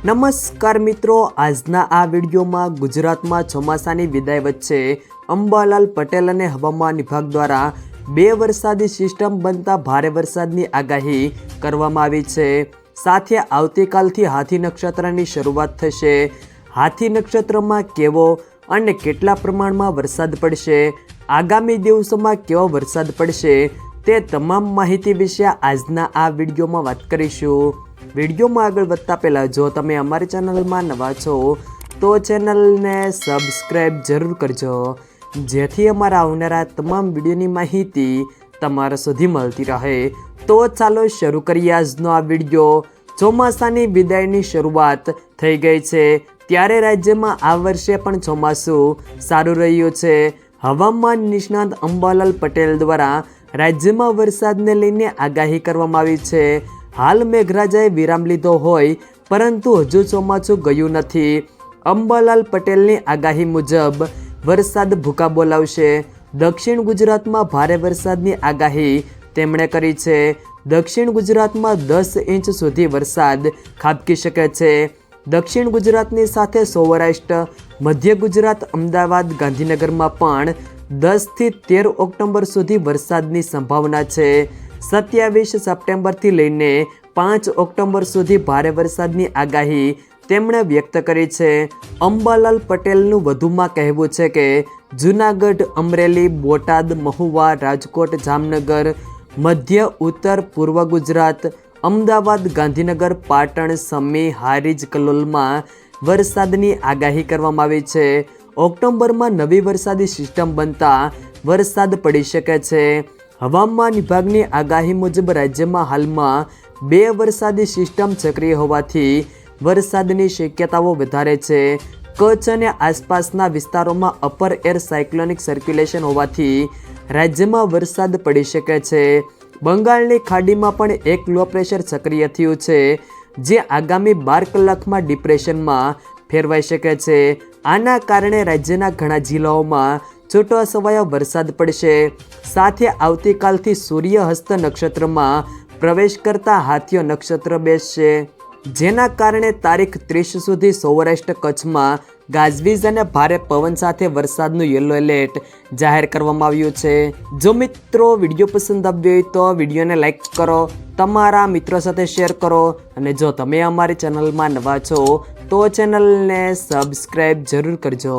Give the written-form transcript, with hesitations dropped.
નમસ્કાર મિત્રો, આજના આ વિડીયોમાં ગુજરાતમાં ચોમાસાની વિદાય વચ્ચે અંબાલાલ પટેલ અને હવામાન વિભાગ દ્વારા 2 વરસાદી સિસ્ટમ બનતા ભારે વરસાદની આગાહી કરવામાં આવી છે। સાથે આવતીકાલથી હાથી નક્ષત્રની શરૂઆત થશે। હાથી નક્ષત્રમાં કેવો અને કેટલા પ્રમાણમાં વરસાદ પડશે, આગામી દિવસોમાં કેવો વરસાદ પડશે, તે તમામ માહિતી વિશે આજના આ વિડીયોમાં વાત કરીશું। વિડીયોમાં આગળ વધતા પહેલાં જો તમે અમારી ચેનલમાં નવા છો તો ચેનલને સબસ્ક્રાઈબ જરૂર કરજો, જેથી અમારા આવનારા તમામ વિડીયોની માહિતી તમારા સુધી મળતી રહે। તો ચાલો શરૂ કરીએ આજનો આ વિડીયો। ચોમાસાની વિદાયની શરૂઆત થઈ ગઈ છે, ત્યારે રાજ્યમાં આ વર્ષે પણ ચોમાસું સારું રહ્યું છે। હવામાન નિષ્ણાત અંબાલાલ પટેલ દ્વારા રાજ્યમાં વરસાદને લઈને આગાહી કરવામાં આવી છે। હાલ મેઘરાજાએ વિરામ લીધો હોય પરંતુ હજુ ચોમાસું ગયું નથી। અંબાલાલ પટેલની આગાહી મુજબ વરસાદ ભૂકા બોલાવશે। દક્ષિણ ગુજરાતમાં ભારે વરસાદની આગાહી તેમણે કરી છે। દક્ષિણ ગુજરાતમાં 10 ઇંચ સુધી વરસાદ ખાબકી શકે છે। દક્ષિણ ગુજરાતની સાથે સૌરાષ્ટ્ર, મધ્ય ગુજરાત, અમદાવાદ, ગાંધીનગરમાં પણ 10 થી 13 ઓક્ટોબર સુધી વરસાદની સંભાવના છે। 27 સપ્ટેમ્બરથી લઈને 5 ઓક્ટોબર સુધી ભારે વરસાદની આગાહી તેમણે વ્યક્ત કરી છે। અંબાલાલ પટેલનું વધુમાં કહેવું છે કે જૂનાગઢ, અમરેલી, બોટાદ, મહુવા, રાજકોટ, જામનગર, મધ્ય ઉત્તર પૂર્વ ગુજરાત, અમદાવાદ, ગાંધીનગર, પાટણ, સમી, હારીજ, કલોલમાં વરસાદની આગાહી કરવામાં આવી છે। ઓક્ટોબરમાં નવી વરસાદી સિસ્ટમ બનતા વરસાદ પડી શકે છે। હવામાન વિભાગની આગાહી મુજબ રાજ્યમાં હાલમાં 2 વરસાદી સિસ્ટમ સક્રિય હોવાથી વરસાદની શક્યતાઓ વધારે છે। કચ્છ અને આસપાસના વિસ્તારોમાં અપર એર સાયક્લોનિક સર્ક્યુલેશન હોવાથી રાજ્યમાં વરસાદ પડી શકે છે। બંગાળની ખાડીમાં પણ એક લો પ્રેશર સક્રિય થયું છે, જે આગામી 12 કલાકમાં ડિપ્રેશનમાં ફેરવાઈ શકે છે। આના કારણે રાજ્યના ઘણા જિલ્લાઓમાં છૂટોછવાયો વરસાદ પડશે। સાથે આવતીકાલથી સૂર્યહસ્ત નક્ષત્રમાં પ્રવેશ કરતા હાથીઓ નક્ષત્ર બેસશે, જેના કારણે તારીખ 30 સુધી સૌરાષ્ટ્ર કચ્છમાં ગાજવીજ અને ભારે પવન સાથે વરસાદનું યલો એલર્ટ જાહેર કરવામાં આવ્યું છે। જો મિત્રો વિડીયો પસંદ આવ્યો હોય તો વિડીયોને લાઈક કરો, તમારા મિત્રો સાથે શેર કરો, અને જો તમે અમારી ચેનલમાં નવા છો તો ચેનલને સબસ્ક્રાઈબ જરૂર કરજો।